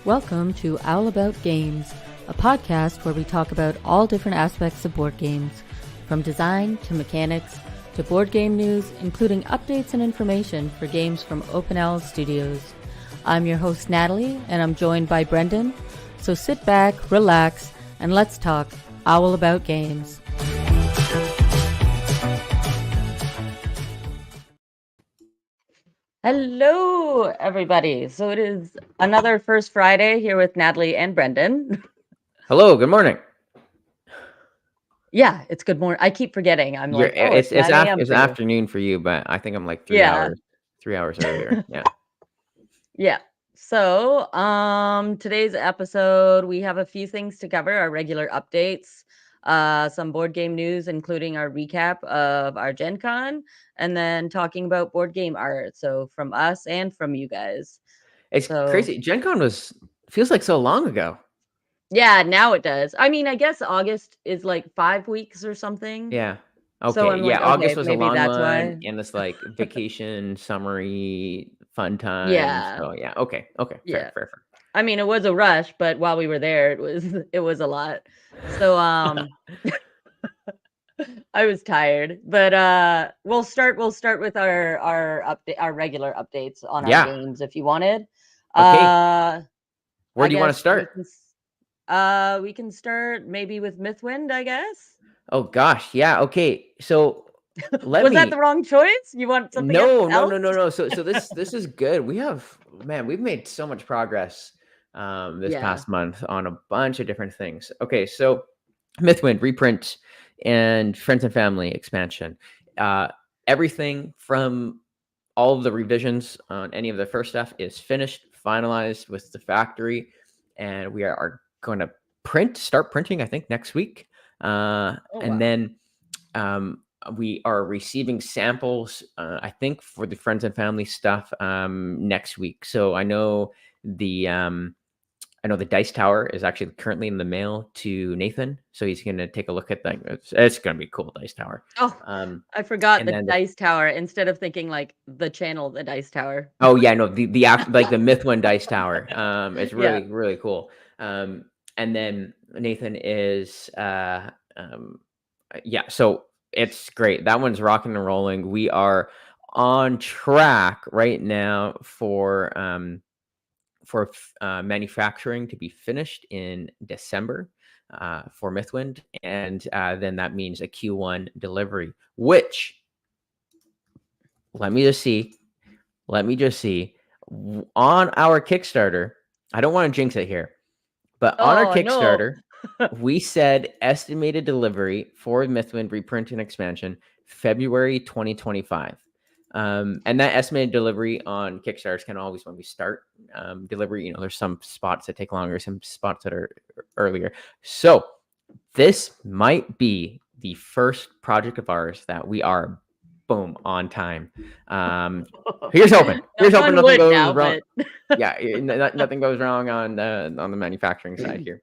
Welcome to Owl About Games, a podcast where we talk about all different aspects of board games, from design to mechanics to board game news, including updates and information for games from Open Owl Studios. I'm your host, Natalie, and I'm joined by Brendan. So sit back, relax, and let's talk Owl About Games. Hello, everybody. So it is another First Friday here with Natalie and Brendan. Hello, good morning. Yeah, it's good morning. I keep forgetting. I'm like, it's 9 a.m. it's for you. afternoon for you, but I think I'm like 3 Yeah. hours 3 hours earlier. Yeah. Yeah. So, today's episode, we have a few things to cover, our regular updates, some board game news, including our recap of our Gen Con, and then talking about board game art. So from us and from you guys. It's So crazy. Gen Con feels like so long ago. yeah, now it does. I mean, I guess August is like 5 weeks or something. Yeah. So Okay. I'm Yeah, like, okay, August was a maybe long that's one why. and this like vacation, summery, fun time. Yeah. So yeah, okay. Yeah. Fair. I mean, it was a rush, but while we were there, it was a lot. So I was tired, but we'll start with our regular updates on our Yeah. games if you wanted. Okay. I Where do you want to guess start? we can start maybe with Mythwind, I guess. Oh gosh. Yeah, okay. So Was that the wrong choice? You want something else? No. So this is good. We've made so much progress this past month on a bunch of different things. Okay, so Mythwind reprint and Friends and Family expansion. Everything from all of the revisions on any of the first stuff is finished, finalized with the factory, and we are going to start printing, I think, next week. And then we are receiving samples, I think, for the Friends and Family stuff next week. So I know the Dice Tower is actually currently in the mail to Nathan, so he's going to take a look at that. It's going to be cool, Dice Tower. I forgot the Dice Tower instead of thinking like the channel, the Dice Tower. Oh yeah, no, the like the Mythwind Dice Tower. It's really cool. And then Nathan is so it's great. That one's rocking and rolling. We are on track right now for manufacturing to be finished in December for Mythwind, and then that means a Q1 delivery. Which, let me just see on our Kickstarter. I don't want to jinx it here, but on our Kickstarter, we said estimated delivery for Mythwind reprint and expansion February 2025. And that estimated delivery on Kickstarter is kind of always when we start delivery. There's some spots that take longer, some spots that are earlier. So this might be the first project of ours that we are boom on time. Here's hoping. Nothing goes wrong. Yeah, nothing goes wrong on the manufacturing side here.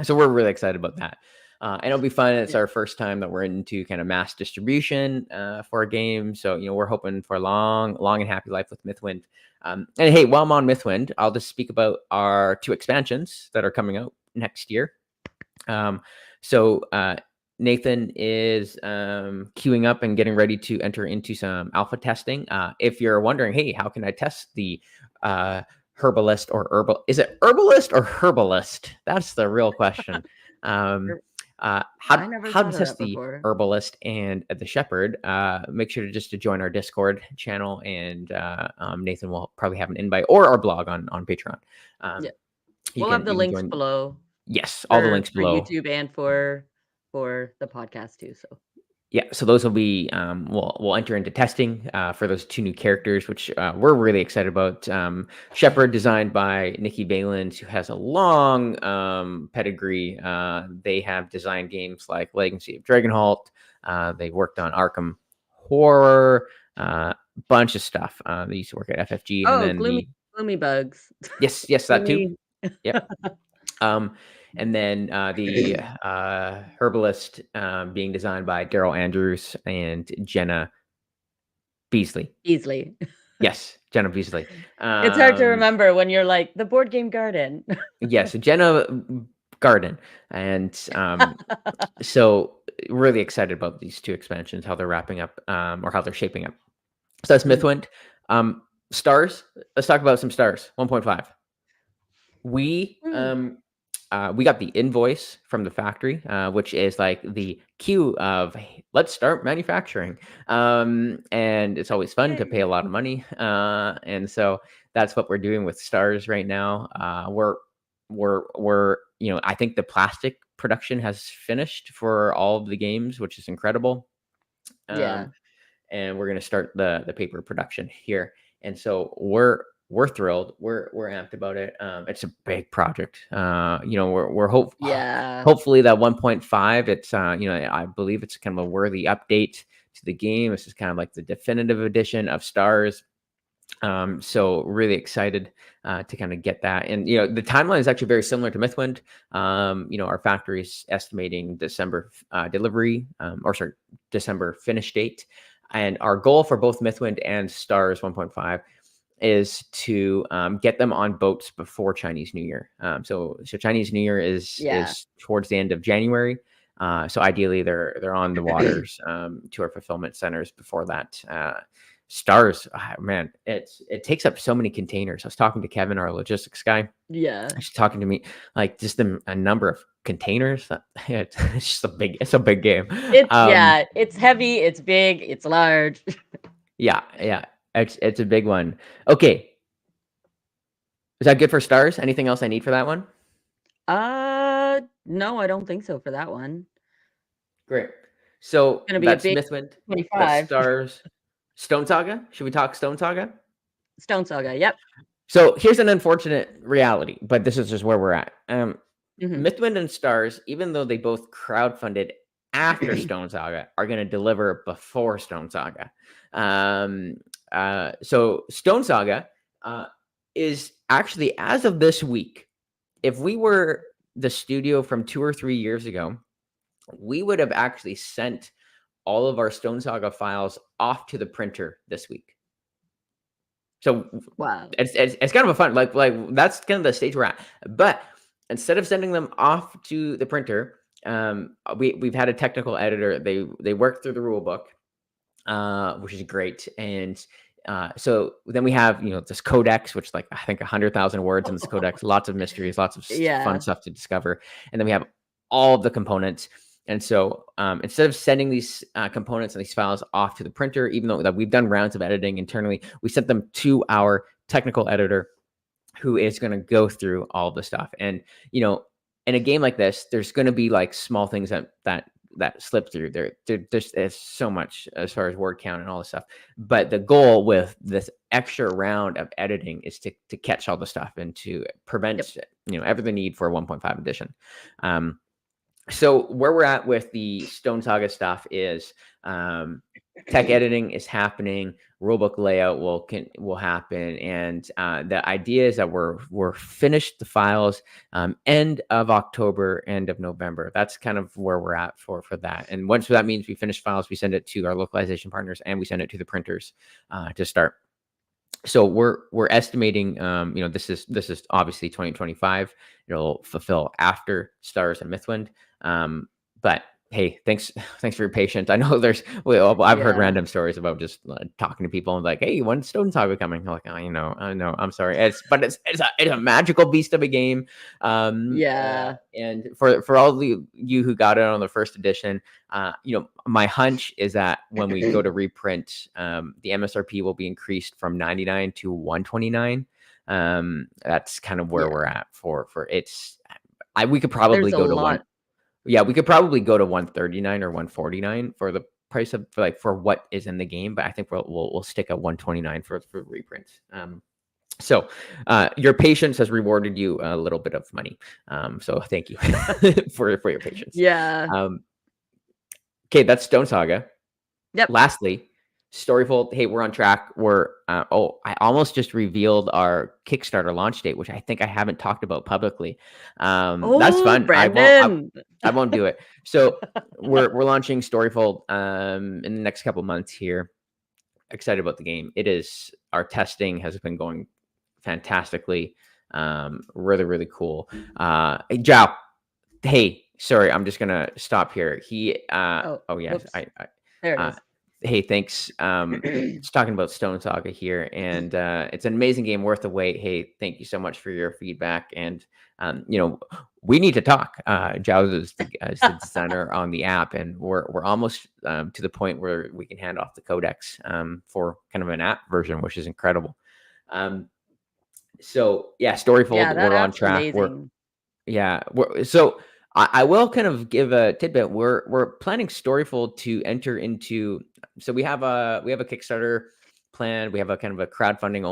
So we're really excited about that. And it'll be fun. It's our first time that we're into kind of mass distribution for a game. So, we're hoping for a long and happy life with Mythwind. And hey, while I'm on Mythwind, I'll just speak about our 2 expansions that are coming out next year. So Nathan is queuing up and getting ready to enter into some alpha testing. If you're wondering, hey, how can I test the herbalist or herbal? Is it herbalist or herbalist? That's the real question. How to test the herbalist and the shepherd? Make sure to join our Discord channel, and Nathan will probably have an invite, or our blog on Patreon. We'll have the links below. Yes, all the links below for YouTube and for the podcast too. So yeah, so those will be we'll enter into testing for those 2 new characters, which we're really excited about. Shepherd, designed by Nikki Valens, who has a long pedigree. They have designed games like Legacy of Dragonholt. They worked on Arkham Horror, bunch of stuff. They used to work at FFG. And then Gloomy Bugs. Yes, that too. Yep. And then the herbalist being designed by Daryl Andrews and Jenna Beasley. Yes, Jenna Beasley. It's hard to remember when you're like the board game garden. Yes, Jenna Garden, and so really excited about these two expansions, how they're wrapping up, or how they're shaping up. So that's Mythwind. Stars. Let's talk about some stars. 1.5. We got the invoice from the factory, which is like the cue of hey, let's start manufacturing. And it's always fun to pay a lot of money. And so that's what we're doing with stars right now. We're I think the plastic production has finished for all of the games, which is incredible. Yeah. And we're going to start the paper production here. And so we're thrilled. We're amped about it. It's a big project. We're hopefully that 1.5. It's I believe it's kind of a worthy update to the game. This is kind of like the definitive edition of Stars. So really excited to kind of get that. And the timeline is actually very similar to Mythwind. Our factory's estimating December delivery, December finish date. And our goal for both Mythwind and Stars 1.5 is to get them on boats before Chinese New Year. So Chinese New Year is towards the end of January. So ideally they're on the waters to our fulfillment centers before that. Stars, man, it takes up so many containers. I was talking to Kevin, our logistics guy. Yeah, he's talking to me like just a number of containers. It's just it's a big game. It's heavy, it's big, it's large. yeah, it's a big one. Okay, is that good for Stars? Anything else I need for that one? No, I don't think so for that one. Great. So gonna be that's a big Mythwind. 25. That's Stars. Stone Saga. Should we talk Stone Saga? Stone Saga. Yep. So here's an unfortunate reality, but this is just where we're at. Mythwind and Stars, even though they both crowdfunded after Stone Saga, are going to deliver before Stone Saga. So Stone Saga is actually, as of this week, if we were the studio from 2 or 3 years ago, we would have actually sent all of our Stone Saga files off to the printer this week. So wow, it's kind of a fun, like that's kind of the stage we're at. But instead of sending them off to the printer, we've had a technical editor. They worked through the rule book, which is great. And so then we have this codex, which like I think 100,000 words in this codex, lots of mysteries, lots of fun stuff to discover. And then we have all of the components. And so instead of sending these components and these files off to the printer, even though that we've done rounds of editing internally, we sent them to our technical editor, who is going to go through all of the stuff. And in a game like this, there's going to be like small things that slip through. There's so much as far as word count and all this stuff. But the goal with this extra round of editing is to catch all the stuff and to prevent ever the need for a 1.5 edition. So where we're at with the Stone Saga stuff is tech editing is happening, rulebook layout will happen, and the idea is that we're finished the files end of October, end of November. That's kind of where we're at for that. And once that means we finish files, we send it to our localization partners and we send it to the printers to start. So we're estimating, this is obviously 2025. It'll fulfill after Stars and Mythwind. But hey, thanks for your patience. I know I've heard random stories about just talking to people and like, hey, when's Stone Saga coming? I'm like, I know, I'm sorry. It's a magical beast of a game. And for all of you who got it on the first edition, my hunch is that when we go to reprint, the MSRP will be increased from $99 to $129. That's kind of where we're at for it's. We could probably go to one. Yeah, we could probably go to 139 or 149 for the price of for what is in the game, but I think we'll stick at 129 for reprints. So your patience has rewarded you a little bit of money. So thank you for your patience. Yeah. Okay, that's Stone Saga. Yep. Lastly, Storyfold. Hey, we're on track. I almost just revealed our Kickstarter launch date, which I think I haven't talked about publicly. That's fun. Brendan. I won't do it. So we're launching Storyfold in the next couple months here. excited about the game. Our testing has been going fantastically. Really, really cool. Hey, Jao. Hey, sorry, I'm just gonna stop here. Yes, whoops. There it uh, is. hey, thanks. Just talking about Stone Saga here, and it's an amazing game, worth the wait. Hey, thank you so much for your feedback, and we need to talk. Giles is the designer on the app, and we're almost to the point where we can hand off the codex for kind of an app version, which is incredible. So yeah, Storyfold, that we're on app's track. amazing. I will kind of give a tidbit. We're planning Storyfold to enter into. So we have a Kickstarter plan. We have a kind of a crowdfunding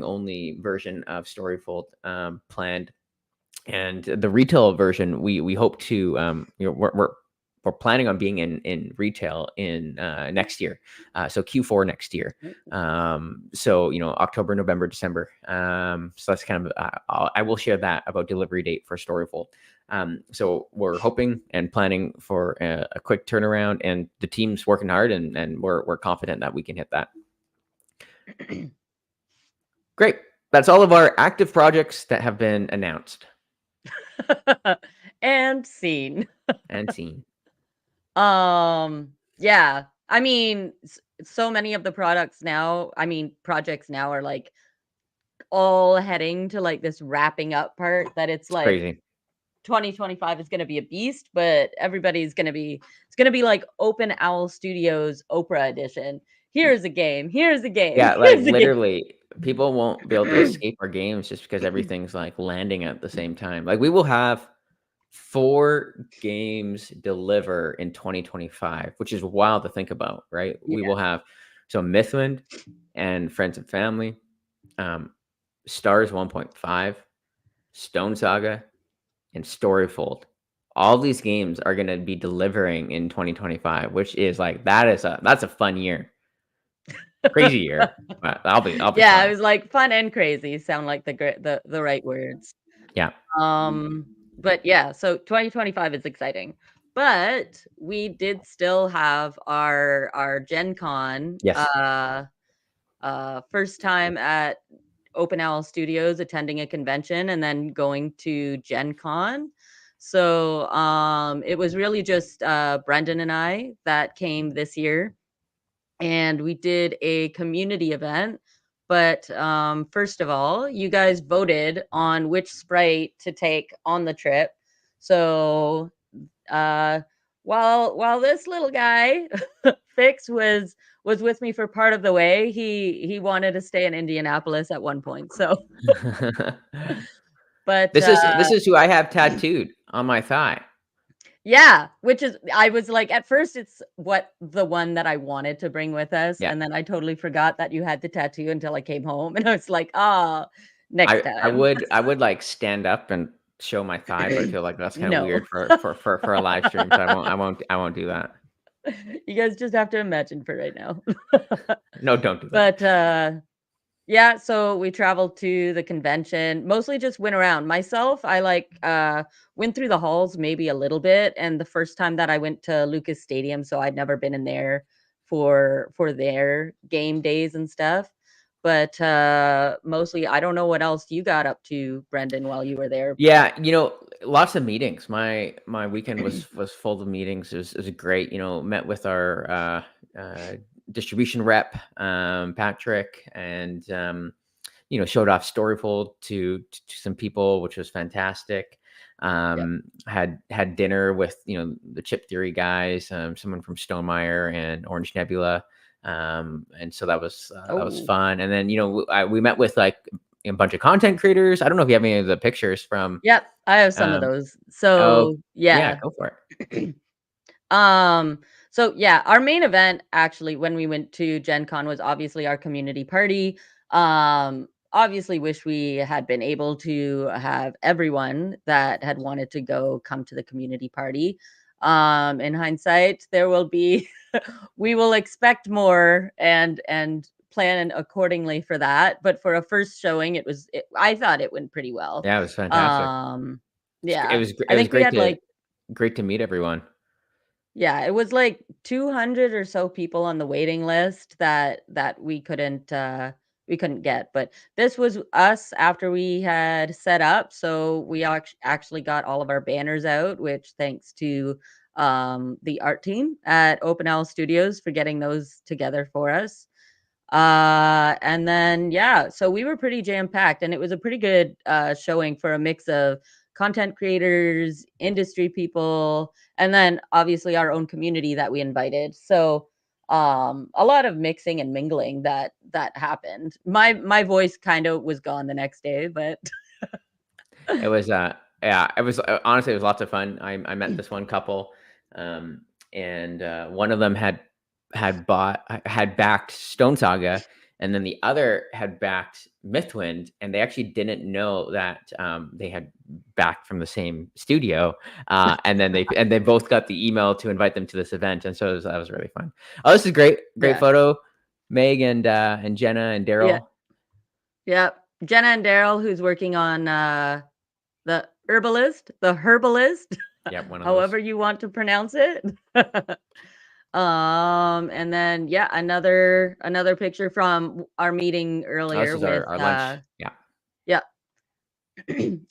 only version of Storyfold planned, and the retail version we hope to we're planning on being in retail in next year, so Q4 next year. So October, November, December. So that's kind of I will share that about delivery date for Storyfold. So we're hoping and planning for a quick turnaround, and the team's working hard, and we're confident that we can hit that. Great. That's all of our active projects that have been announced. And scene. Yeah. I mean, so many of the projects now are like all heading to like this wrapping up part that it's like Crazy. 2025 is going to be a beast, but it's going to be like Open Owl Studios Oprah edition. Here's a game. Yeah, like literally, people won't be able to escape our games just because everything's like landing at the same time. Like we will have 4 games deliver in 2025, which is wild to think about, right? We will have Mythwind and Friends and Family, Stars 1.5, Stone Saga, and Storyfold. All these games are going to be delivering in 2025, which is like that's a fun year. Crazy year. But I'll be yeah, fine. it was like fun and crazy sound like the right words. Yeah. But yeah, so 2025 is exciting. But we did still have our Gen Con Yes. first time at Open Owl Studios, attending a convention and then going to Gen Con. So it was really just Brendan and I that came this year, and we did a community event. But first of all, you guys voted on which sprite to take on the trip. So uh, while this little guy Fix was with me for part of the way, he wanted to stay in Indianapolis at one point. So, but this is who I have tattooed on my thigh. Yeah, which is I was like, at first it's the one that I wanted to bring with us, Yeah. and then I totally forgot that you had the tattoo until I came home, and I was like, "Ah, next time." I would like stand up and show my thigh, but I feel like that's kind of No. weird for a live stream, so I won't do that. You guys just have to imagine for right now. No, don't do that. But yeah, so we traveled to the convention, mostly just went around. Myself, I went through the halls maybe a little bit, and the first time that I went to Lucas Stadium, so I'd never been in there for their game days and stuff. But mostly I don't know what else you got up to, Brendan, while you were there. Yeah, lots of meetings. My weekend was full of meetings. It was great. Met with our distribution rep, Patrick, and showed off Storyfold to some people, which was fantastic. Had dinner with the Chip Theory guys, someone from Stonemaier and Orange Nebula, and so that was fun. And then we met with like a bunch of content creators. I don't know if you have any of the pictures from. Yep, I have some of those. So Oh, yeah, go for it. So yeah, our main event actually when we went to Gen Con was obviously our community party. Obviously wish we had been able to have everyone that had wanted to go come to the community party. In hindsight, there will be we will expect more and plan accordingly for that. But for a first showing, I thought it went pretty well. Yeah, it was fantastic. Yeah, It was I think we great had like great to meet everyone. Yeah, it was like 200 or so people on the waiting list that we couldn't get, but this was us after we had set up, so we actually got all of our banners out, which thanks to the art team at Open Owl Studios for getting those together for us. And then yeah, so we were pretty jam-packed, and it was a pretty good showing for a mix of content creators, industry people, and then obviously our own community that we invited. So a lot of mixing and mingling that happened. My voice kind of was gone the next day, but It was yeah, it was honestly, it was lots of fun. I met this one couple, um, and one of them had backed Stone Saga, and then the other had backed Mythwind, and they actually didn't know that they had backed from the same studio. And then they both got the email to invite them to this event, and so that was really fun. Oh, this is great, great yeah. photo, Meg and Jenna and Yeah. Daryl. Yeah. Jenna and Daryl, who's working on the herbalist, Yeah, one of those. however you want to pronounce it. And then yeah, another picture from our meeting Oh, this earlier is with our lunch. Yeah. yeah.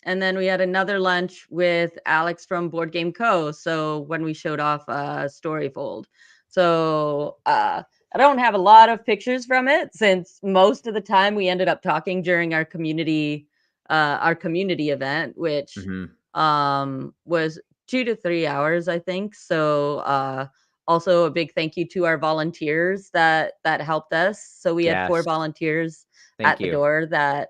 And then we had another lunch with Alex from Board Game Co. So when we showed off Storyfold. So I don't have a lot of pictures from it since most of the time we ended up talking during our community event, which Mm-hmm. was 2 to 3 hours, I think. So also a big thank you to our volunteers that helped us. So we had 4 Yes. volunteers Thank at the you. door that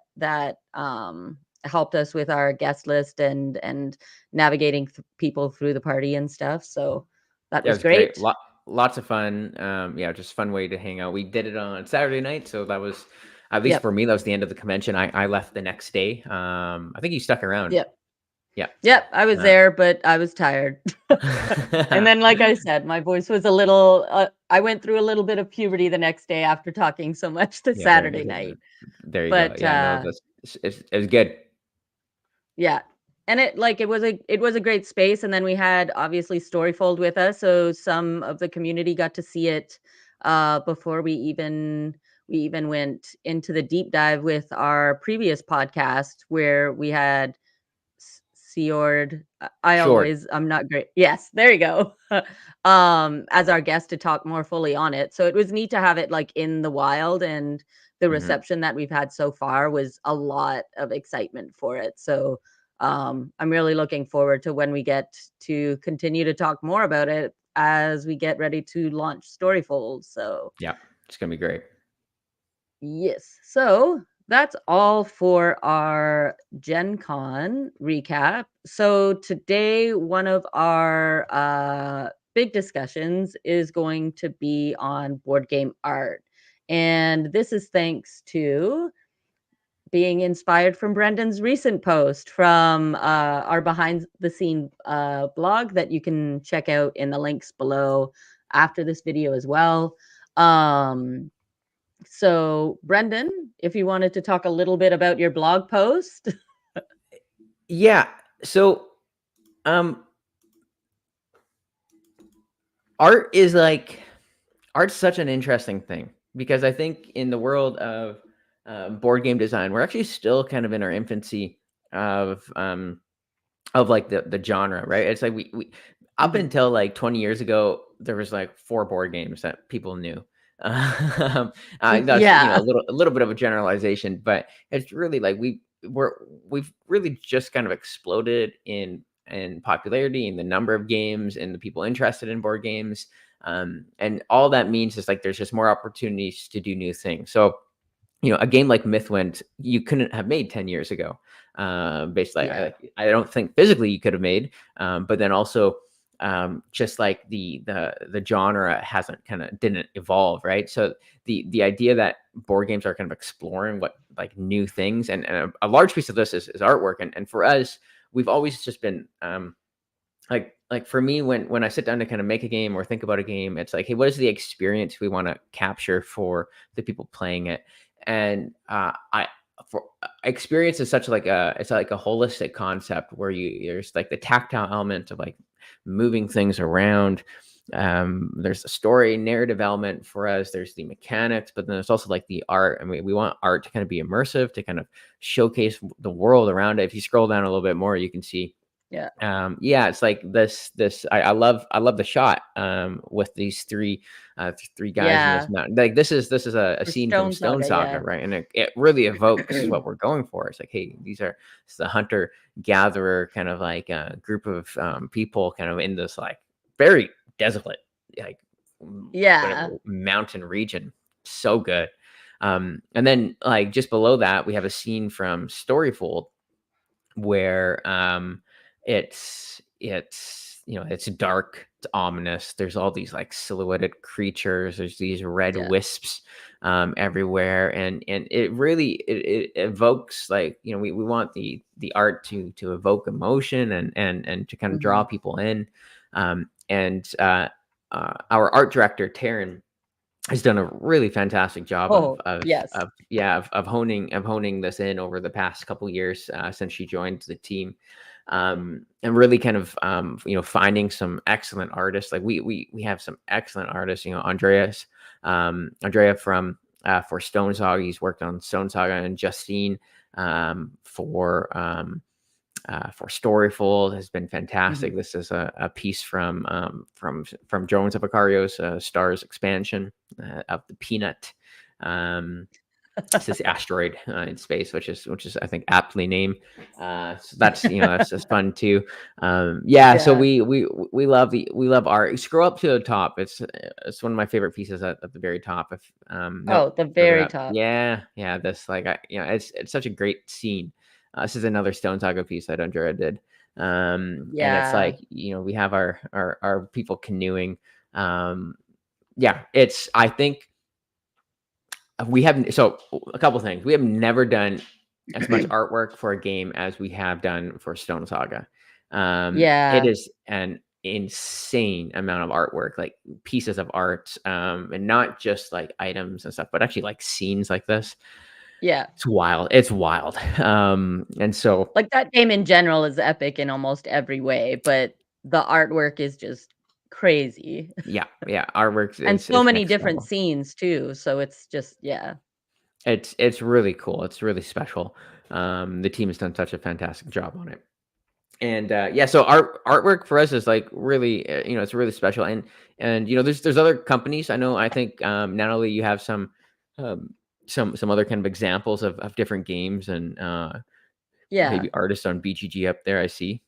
helped us with our guest list and navigating people through the party and stuff. So that Yeah, it was was great. great. Lots of fun. Yeah, just fun way to hang out. We did it on Saturday night, so that was, at least Yep. for me, that was the end of the convention. I left the next day. I think you stuck around. Yep. Yeah. Yep. I was Uh, there, but I was tired. And then, like I said, my voice was a little, I went through a little bit of puberty the next day after talking so much the yeah, there, Saturday night. there you go. But Yeah, no, it was good. yeah. And it was a great space, and then we had obviously Storyfold with us, so some of the community got to see it before we even went into the deep dive with our previous podcast where we had Seord. Short. I'm not great. Yes, there you go. As our guest to talk more fully on it. So it was neat to have it like in the wild, and the Hmm. reception that we've had so far was a lot of excitement for it. So I'm really looking forward to when we get to continue to talk more about it as we get ready to launch Storyfold. So Yeah, it's gonna be great. yes. So that's all for our Gen Con recap. So today, one of our big discussions is going to be on board game art. And this is thanks to being inspired from Brendan's recent post from our behind the scene blog that you can check out in the links below after this video as well. So, Brendan, if you wanted to talk a little bit about your blog post. Yeah. So, um, art is like art's such an interesting thing because I think in the world of board game design, we're actually still kind of in our infancy of like the genre, right? It's like we up Mhm. until like 20 years ago, there was like 4 board games that people knew. That's, Yeah. a little bit of a generalization, but it's really like we've really just kind of exploded in popularity, in the number of games and the people interested in board games. And all that means is like there's just more opportunities to do new things. So, a game like Mythwind, you couldn't have made 10 years ago. Basically, Yeah. I don't think physically you could have made, but then also just like the genre didn't evolve, right? So the idea that board games are kind of exploring what like new things, and a large piece of this is artwork, and for us, we've always just been like for me, when I sit down to kind of make a game or think about a game, it's like, hey, what is the experience we want to capture for the people playing it? And I for experience is such like it's like a holistic concept where there's like the tactile element of like moving things around. There's a story narrative element for us. There's the mechanics, but then there's also like the art. And we want art to kind of be immersive, to kind of showcase the world around it. If you scroll down a little bit more, you can see Yeah. It's like I love the shot with these three guys in this Yeah. mountain. Like this is a For scene from Stone Stone Saga, Saga, yeah. right? And it really evokes what we're going for. It's like, hey, it's the hunter gatherer kind of like group of people kind of in this like very desolate, like whatever Yeah. mountain region. So good. And then like just below that, we have a scene from Storyfold where it's dark, it's ominous. There's all these like silhouetted creatures. There's these red Yeah. wisps everywhere, and it really it evokes like we want the art to evoke emotion and to kind of draw Mhm. people in. And our art director Taryn has done a really fantastic job Oh, yes. of honing this in over the past couple years since she joined the team, and really kind of finding some excellent artists. Like we have some excellent artists. Andrea from for Stone Saga. He's worked on Stone Saga, and Justine for Storyfold has been fantastic. Mhm. This is a piece from Jones of Icario's Stars expansion of the Peanut. It's this asteroid in space, which is I think aptly named. So that's just fun too. So Yeah. we love art. Scroll up to the top. It's one of my favorite pieces at the very top. If nope, Oh, the further very up. top. Yeah. This like it's such a great scene. This is another Stone Saga piece that Andrea did. And it's Yeah. like we have our people canoeing. It's I think we have so a couple things. We have never done as much artwork for a game as we have done for Stone Saga. It Yeah. is an insane amount of artwork, like pieces of art, and not just like items and stuff, but actually like scenes like this. Yeah. It's wild. It's wild. And so Like, that game in general is epic in almost every way, but the artwork is just crazy. yeah, artwork And is so many next different level. scenes too, so it's just yeah. It's really cool. It's really special. The team has done such a fantastic job on it. And so artwork for us is like really it's really special. And there's other companies. I think Natalie, you have um some other kind of examples of different games and Yeah. maybe artists on BGG up there, I see.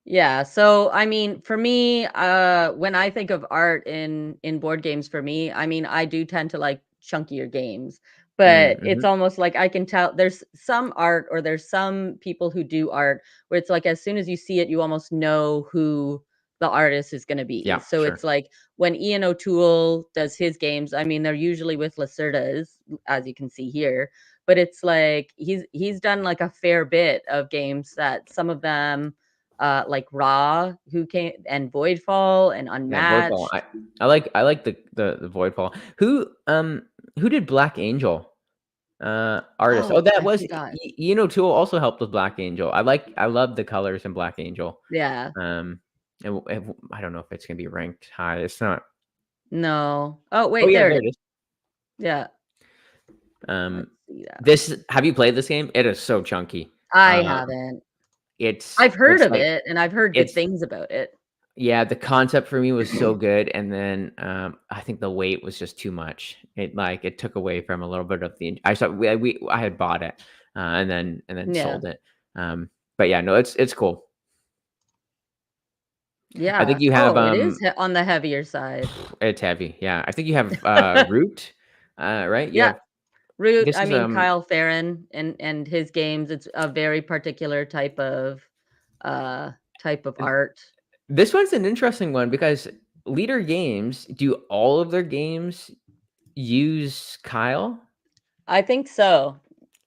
Yeah, so, I mean, for me, when I think of art in board games for me, I mean, I do tend to like chunkier games, but it's Mm-hmm. almost like I can tell there's some art or there's some people who do art where it's like as soon as you see it, you almost know who the artist is gonna be. Yeah, So sure. it's like when Ian O'Toole does his games, I mean, they're usually with Lacerdas, as you can see here, but it's like he's done like a fair bit of games that some of them like Raw, who came and Voidfall and Yeah, Voidfall. Unmatched. I like the Voidfall. Who did Black Angel? Artist. Oh, Oh, that I was forgot. Tool also helped with Black Angel. I love the colors in Black Angel. Yeah. Um, I don't know if it's gonna be ranked high. It's not. No. Oh, Oh wait, yeah, there it there is. it is. Yeah. Um, Let's see that. this have you played this game? It is so chunky. I Uh, haven't. it's I've heard it's of like it and I've heard good it's things about it. yeah. The concept for me was so good, and then I think the weight was just too much. It took away from a little bit of the. I saw I had bought it, and then Yeah. sold it. But yeah, no, it's cool. I Yeah. think you have Oh, it is on the heavier side. it's heavy. Yeah, I think you have Root, right? You Yeah. have Root, this I is mean, Kyle Farron and his games, it's a very particular uh type of art. this one's an interesting one because Leader Games do all of their games use Kyle. I think so.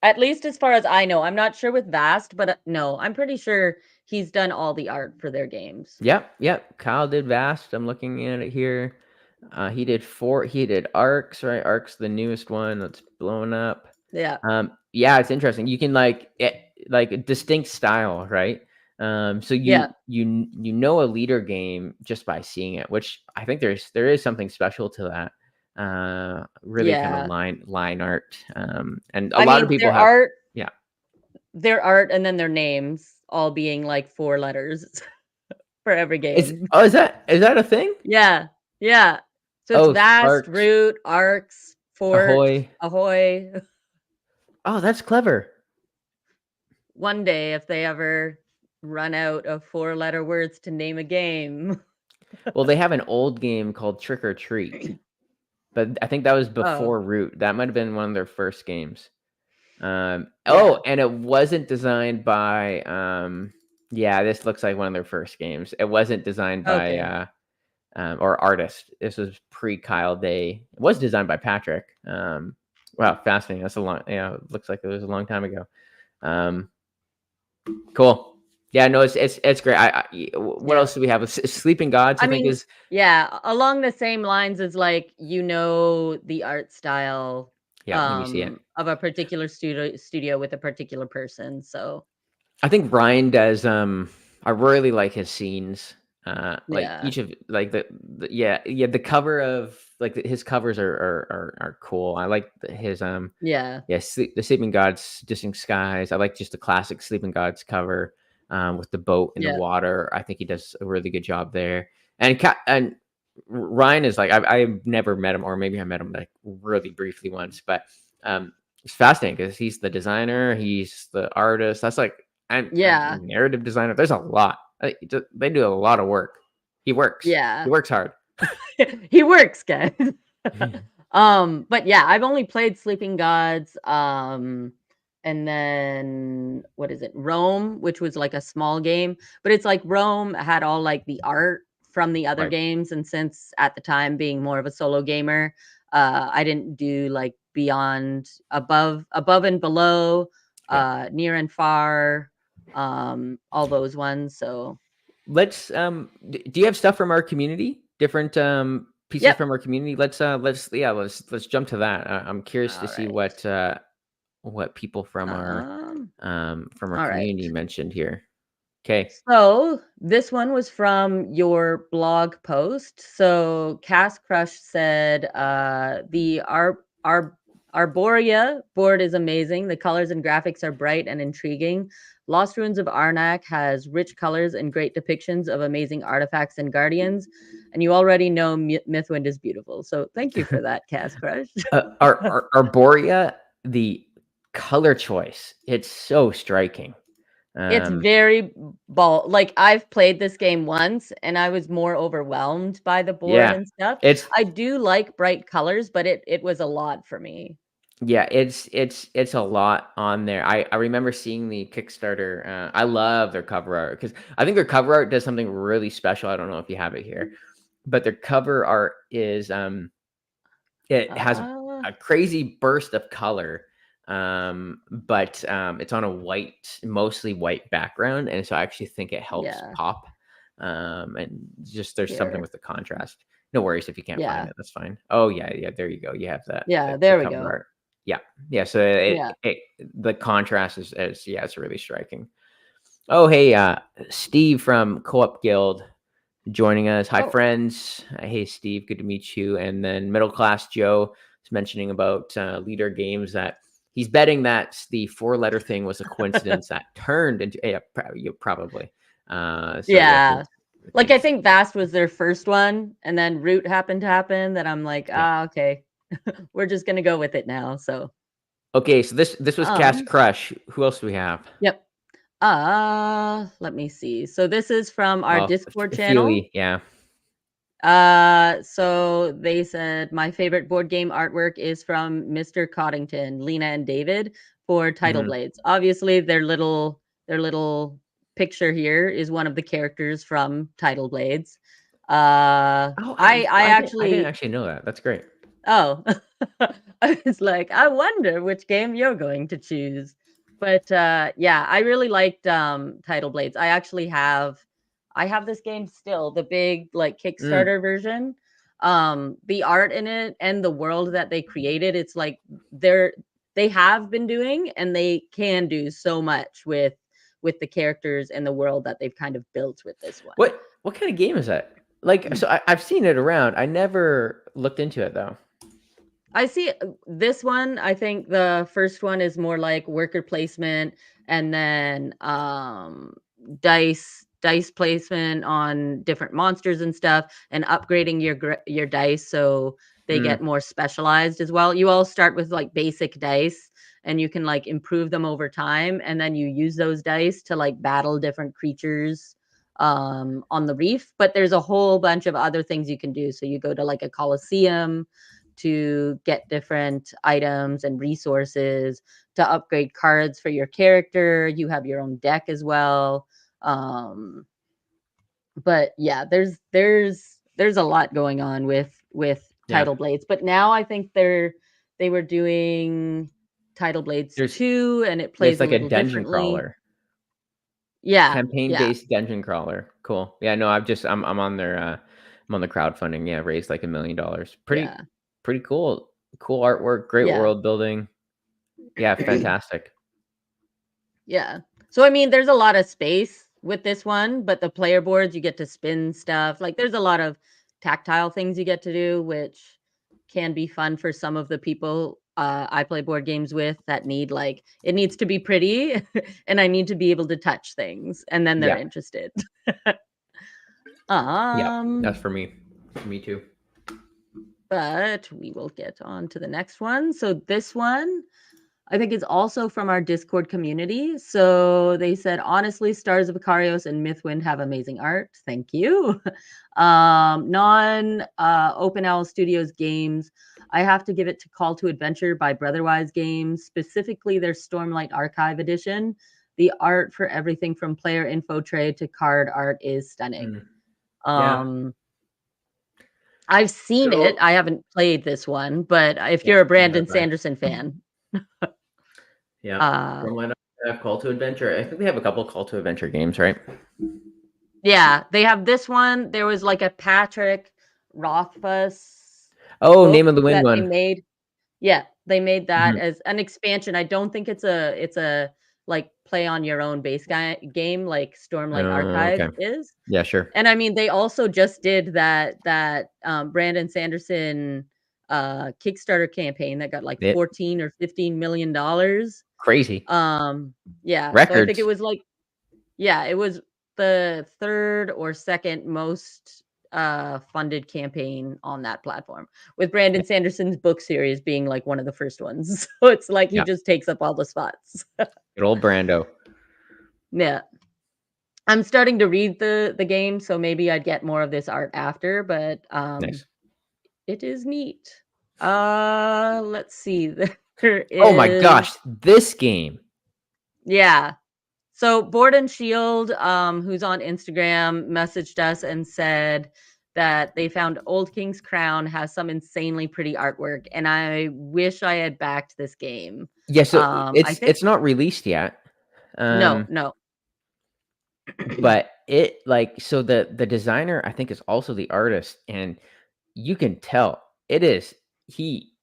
At least as far as I know. I'm not sure with Vast, but, no, I'm pretty sure he's done all the art for their games. Yep. Kyle did Vast. I'm looking at it here. He did He did Arcs, right? Arcs, the newest one that's blowing up. Yeah. Yeah, it's interesting. You can like a distinct style, right? So you know a leader game just by seeing it, which I think there is something special to that. Really kind of line art. And a lot of people have their art and then their names all being like 4 letters for every game. Is that a thing? Yeah. So it's Vast, Sparks, Root, Arcs, Fort, Ahoy. Oh, that's clever. One day, if they ever run out of 4-letter words to name a game. Well, they have an old game called Trick or Treat, but I think that was before Root. That might have been one of their first games. And it wasn't designed by this looks like one of their first games. It wasn't designed by or artist. This was pre Kyle Day. It was designed by Patrick. Wow, fascinating. That's a long it looks like it was a long time ago. Cool. Yeah, no, it's great. What else do we have? Sleeping Gods, I think is along the same lines as like the art style when you see it of a particular studio with a particular person. So I think Ryan does I really like his scenes. Like each of like the cover of like his covers are cool. I like his the Sleeping Gods, Distant Skies. I like just the classic Sleeping Gods cover with the boat in the water. I think he does a really good job there. And Ryan is like I've never met him, or maybe I met him like really briefly once, but it's fascinating because he's the designer, he's the artist. That's like I'm narrative designer. There's a lot. They do a lot of work. He works. Yeah. He works hard. He works, guys. But yeah, I've only played Sleeping Gods. And then what is it? Rome, which was like a small game, but it's like Rome had all like the art from the other games. And since at the time being more of a solo gamer, I didn't do like beyond above and below, near and far, all those ones. So let's do you have stuff from our community? Different pieces from our community? Let's jump to that. I'm curious to see what people from our community mentioned here. Okay. So this one was from your blog post. So Cass Crush said the Arborea board is amazing. The colors and graphics are bright and intriguing. Lost Ruins of Arnak has rich colors and great depictions of amazing artifacts and guardians. And you already know Mythwind is beautiful. So thank you for that, Cass Crush. Arborea, the color choice, it's so striking. It's very bold. Like I've played this game once and I was more overwhelmed by the board and stuff. I do like bright colors, but it was a lot for me. Yeah, it's a lot on there. I remember seeing the Kickstarter. I love their cover art because I think their cover art does something really special. I don't know if you have it here, but their cover art is it has a crazy burst of color. But it's on a mostly white background, and so I actually think it helps pop. And just there's something with the contrast. No worries if you can't find it. That's fine. Oh yeah, there you go. You have that. Yeah, there we go. Art. Yeah. So the contrast is it's really striking. Oh hey, Steve from Co-op Guild joining us. Hi friends. Hey Steve, good to meet you. And then Middle Class Joe is mentioning about leader games that he's betting that the 4-letter thing was a coincidence that turned into probably. Like I think Vast was their first one, and then Root happened to happen. That I'm like, okay, we're just gonna go with it now. So okay, so this was Cast Crush. Who else do we have? Yep. Let me see. So this is from our Discord channel. Yeah. So they said my favorite board game artwork is from Mr. Coddington, Lena and David for Title Blades. Obviously, their little picture here is one of the characters from Title Blades. I didn't actually know that. That's great. Oh, I was like, I wonder which game you're going to choose. But I really liked Title Blades. I have this game still, the big like Kickstarter version. The art in it and the world that they created, it's like they have been doing and they can do so much with with the characters and the world that they've kind of built with this one. What kind of game is that? Like, so I've seen it around. I never looked into it though. I see this one. I think the first one is more like worker placement, and then dice placement on different monsters and stuff, and upgrading your dice so they get more specialized as well. You all start with like basic dice, and you can like improve them over time, and then you use those dice to like battle different creatures on the reef. But there's a whole bunch of other things you can do. So you go to like a coliseum to get different items and resources, to upgrade cards for your character. You have your own deck as well. But yeah, there's a lot going on with Tidal Blades. But now I think they were doing Tidal Blades 2, and it plays like a little dungeon differently. crawler. Yeah, campaign-based dungeon crawler. Cool. Yeah, no, I'm on their I'm on the crowdfunding. Yeah, raised like $1 million. Pretty cool. Cool artwork, great world building. Yeah, fantastic. Yeah. So I mean, there's a lot of space with this one, but the player boards, you get to spin stuff. Like there's a lot of tactile things you get to do, which can be fun for some of the people I play board games with that need like it needs to be pretty and I need to be able to touch things, and then they're interested. Yeah, that's for me. Me too. But we will get on to the next one. So this one I think it's also from our Discord community. So they said, honestly, Stars of Icarios and Mythwind have amazing art. Thank you. Open Owl Studios games. I have to give it to Call to Adventure by Brotherwise Games, specifically their Stormlight Archive edition. The art for everything from player info tray to card art is stunning. I've seen it. I haven't played this one, but if you're a Brandon Sanderson fan. Stormlight Archive, Call to Adventure. I think they have a couple of Call to Adventure games, right? Yeah, they have this one. There was like a Patrick Rothfuss. Name of the Wind one. They made. Yeah, they made that as an expansion. I don't think it's a like play on your own base game like Stormlight Archive is. Yeah, sure. And I mean, they also just did that Brandon Sanderson Kickstarter campaign that got like 14 or 15 million dollars. Crazy. Yeah. Records. So I think it was like, it was the third or second most funded campaign on that platform, with Brandon Sanderson's book series being like one of the first ones. So it's like he just takes up all the spots. Good old Brando. Yeah. I'm starting to read the game, so maybe I'd get more of this art after, but nice. It is neat. Let's see. There is... Oh my gosh, this game. Yeah. So Board and Shield, who's on Instagram, messaged us and said that they found Old King's Crown has some insanely pretty artwork, and I wish I had backed this game. Yeah, so it's not released yet. No. But it so the designer I think is also the artist, and you can tell this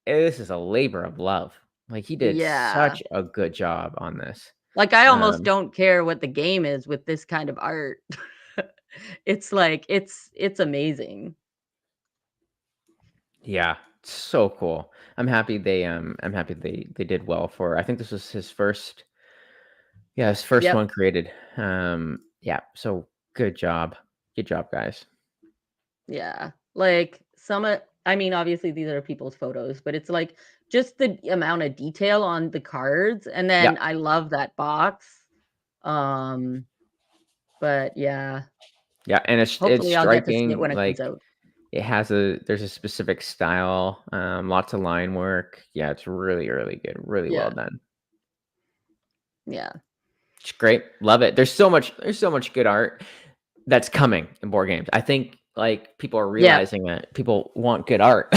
is a labor of love. Like he did such a good job on this. Like I almost don't care what the game is with this kind of art. It's like it's amazing. Yeah, so cool. I'm happy they did well for. I think this was his first. Yeah, his first one created. Yeah, so good job. Good job, guys. Yeah. Like I mean, obviously these are people's photos, but it's like just the amount of detail on the cards. And then I love that box. But yeah. Yeah, and hopefully I'll get to see it when it comes out. It has there's a specific style, lots of line work. Yeah, it's really, really good. Really well done. Yeah. It's great. Love it. There's so much good art that's coming in board games. I think like people are realizing that people want good art.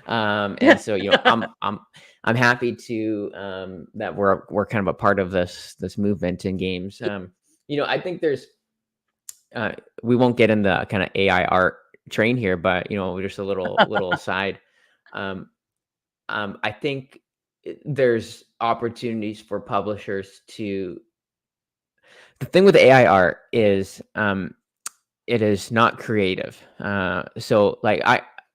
And so, I'm happy to that we're kind of a part of this movement in games. I think there's we won't get in the kind of AI art train here, but just a little aside. I think there's opportunities for publishers to the thing with AI art is it is not creative. So like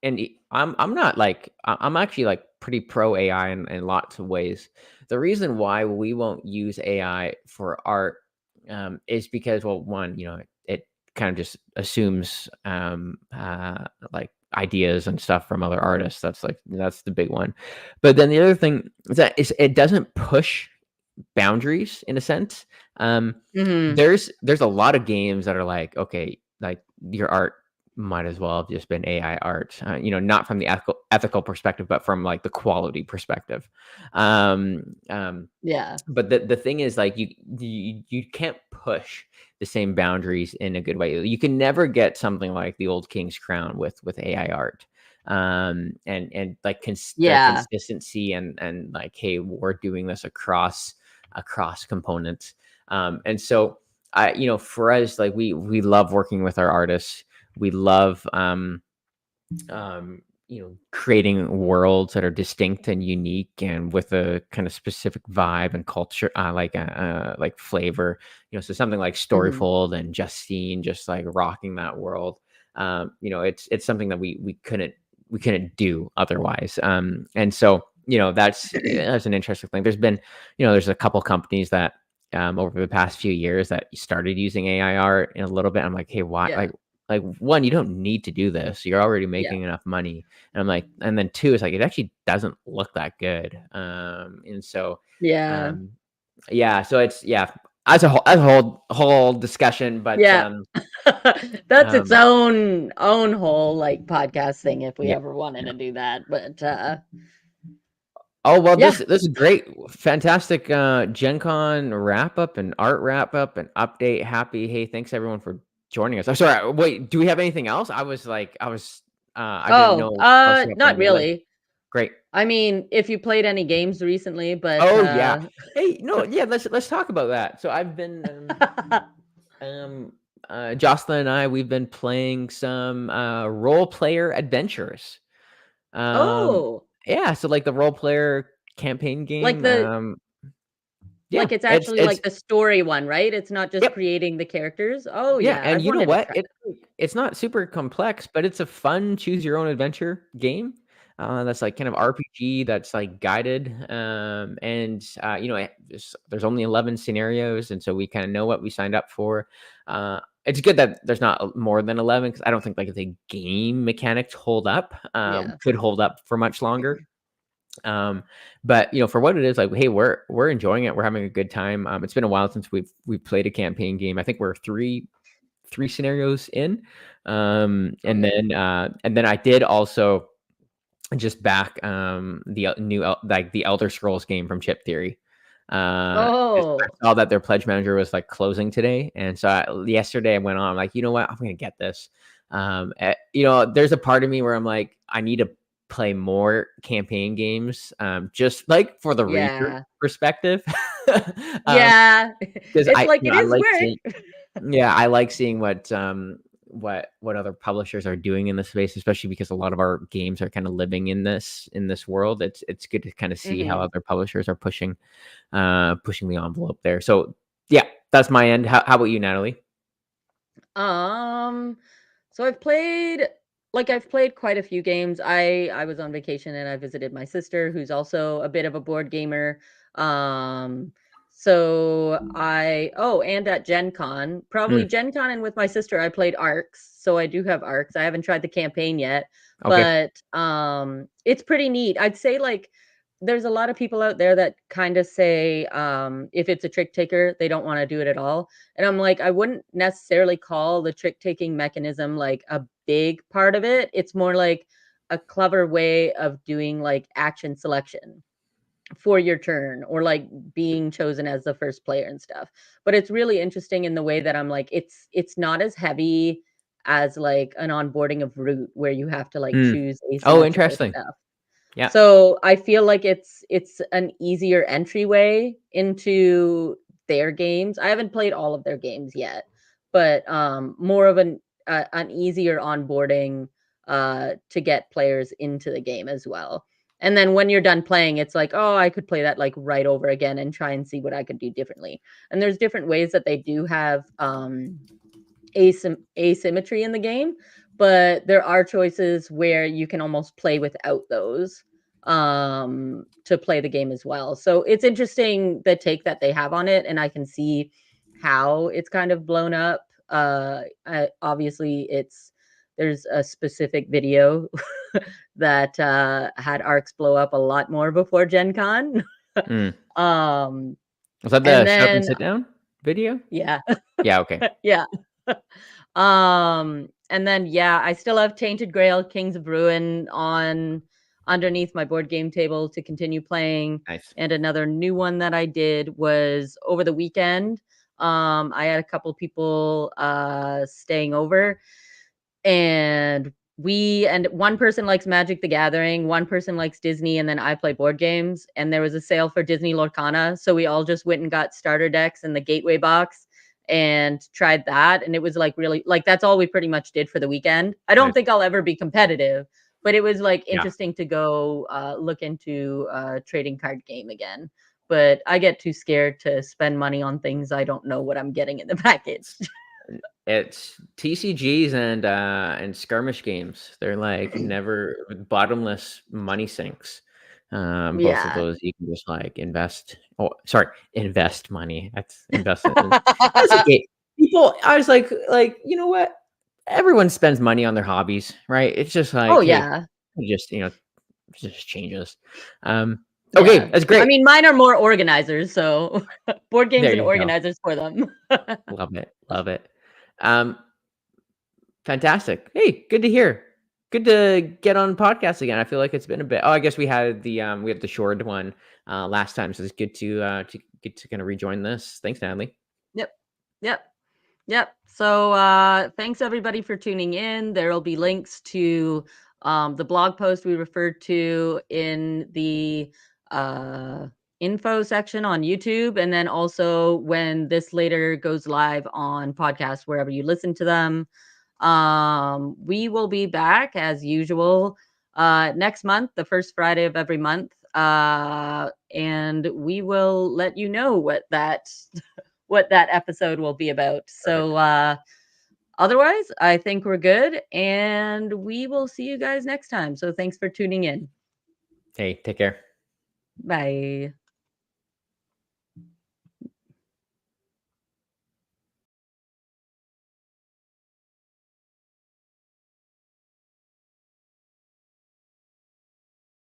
I'm not like I'm actually like pretty pro AI in lots of ways. The reason why we won't use AI for art is because, well, one, it kind of just assumes like ideas and stuff from other artists. That's the big one. But then the other thing is that it doesn't push boundaries in a sense. Mm-hmm. There's a lot of games that are like, okay, like your art might as well have just been AI art, not from the ethical perspective, but from like the quality perspective. Um, um, Yeah. but the thing is, like, you can't push the same boundaries in a good way. You can never get something like the old King's Crown with AI art. And like the Yeah. consistency and like, hey, we're doing this across components. And so for us, like, we love working with our artists. We love creating worlds that are distinct and unique and with a kind of specific vibe and culture, like flavor. So something like Mm-hmm. Storyfold and Justine just like rocking that world. It's something that we couldn't do otherwise. And so that's an interesting thing. There's a couple companies that over the past few years that started using AI art in a little bit. I'm like, hey, why? Yeah. Like, one, you don't need to do this. You're already Yeah. making enough money. And I'm like, and then two, it's like, it actually doesn't look that good. And so, Yeah. um, yeah, so it's, yeah, as a whole discussion, but, Yeah. That's its um, own whole like podcast thing if we yeah, ever wanted yeah. to do that. But Oh, well, yeah. this is great. Fantastic, Gen Con wrap up and art wrap up and update. Happy. Hey, thanks everyone for joining us. I'm sorry. Wait, do we have anything else? I didn't Oh, know I was up not on your list. really. Great. I mean, if you played any games recently, but Oh yeah. Hey, no, yeah, let's talk about that. So I've been Jocelyn and we've been playing some role player adventures. Um oh, yeah, so like the role player campaign like game. the Yeah, it's it's actually it's like the story one, right? It's not just yep. creating the characters. Oh Yeah, yeah, and I've you know wanted to what? try. It's not super complex, but it's a fun choose your own adventure game. That's like kind of RPG that's like guided. And there's only 11 scenarios, and so we kind of know what we signed up for. It's good that there's not more than 11 because I don't think like the game mechanics hold up. Yeah. Could hold up for much longer. But for what it is, like, hey, we're enjoying it. We're having a good time. It's been a while since we've played a campaign game. I think we're three scenarios in. And Okay. then I did also just back the like the Elder Scrolls game from Chip Theory. 'Cause I Oh, saw that their pledge manager was like closing today, and so yesterday I went on, I'm like, you know what, I'm gonna get this. There's a part of me where I'm like, I need to play more campaign games, just like for the reader yeah. perspective. um, Yeah. because It's like it I is like seeing, work. yeah, I like seeing what other publishers are doing in this space, especially because a lot of our games are kind of living in this world. It's good to kind of see how Mhm. other publishers are pushing the envelope there. So yeah, that's my end. How about you, Natalie? Um, so I've played quite a few games. I was on vacation and I visited my sister who's also a bit of a board gamer. Um, and at Gen Con, probably Mm, Gen Con and with my sister I played Arcs. So I do have Arcs. I haven't tried the campaign yet, okay. but it's pretty neat. I'd say like there's a lot of people out there that kind of say if it's a trick taker, they don't want to do it at all. And I'm like, I wouldn't necessarily call the trick taking mechanism like a big part of it. It's more like a clever way of doing like action selection for your turn or like being chosen as the first player and stuff. But it's really interesting in the way that I'm like, it's not as heavy as like an onboarding of root where you have to like Mm. choose Oh, asymmetrical interesting. stuff. Yeah. So I feel like it's an easier entryway into their games. I haven't played all of their games yet, but more of an easier onboarding to get players into the game as well. And then when you're done playing, it's like, oh, I could play that like right over again and try and see what I could do differently. And there's different ways that they do have asymmetry in the game, but there are choices where you can almost play without those to play the game as well. So it's interesting the take that they have on it, and I can see how it's kind of blown up. Obviously there's a specific video that had arcs blow up a lot more before Gen Con. Was that And the Sharp and then Sit Down video? yeah. Yeah, okay. Yeah. And then I still have Tainted Grail Kings of Ruin on underneath my board game table to continue playing. Nice. And another new one that I did was over the weekend. I had a couple people staying over, and one person likes Magic the Gathering, one person likes Disney, and then I play board games. And there was a sale for Disney Lorcana, so we all just went and got starter decks in the Gateway box and tried that, and it was like really like that's all we pretty much did for the weekend. I don't think I'll ever be competitive, but it was like interesting to go look into trading card game again. But I get too scared to spend money on things I don't know what I'm getting in the package. It's TCGs and skirmish games. They're like never bottomless money sinks. Both of those you can just like invest. Oh, sorry, invest money. That's investment. That's okay. People, I was like, you know what? Everyone spends money on their hobbies, right? It's just like, just just changes. Okay, that's great. I mean, mine are more organizers, so board games and organizers for them. Love it. Fantastic. Hey, good to hear. Good to get on podcast again. I feel like it's been a bit. Oh, I guess we had the short one last time, so it's good to get to kind of rejoin this. Thanks, Natalie. Yep. So thanks everybody for tuning in. There'll be links to the blog post we referred to in the info section on YouTube, and then also when this later goes live on podcasts wherever you listen to them. We will be back as usual next month, the first Friday of every month, and we will let you know what that episode will be about. So otherwise, I think we're good, and we will see you guys next time. So thanks for tuning in. Hey, take care. Bye.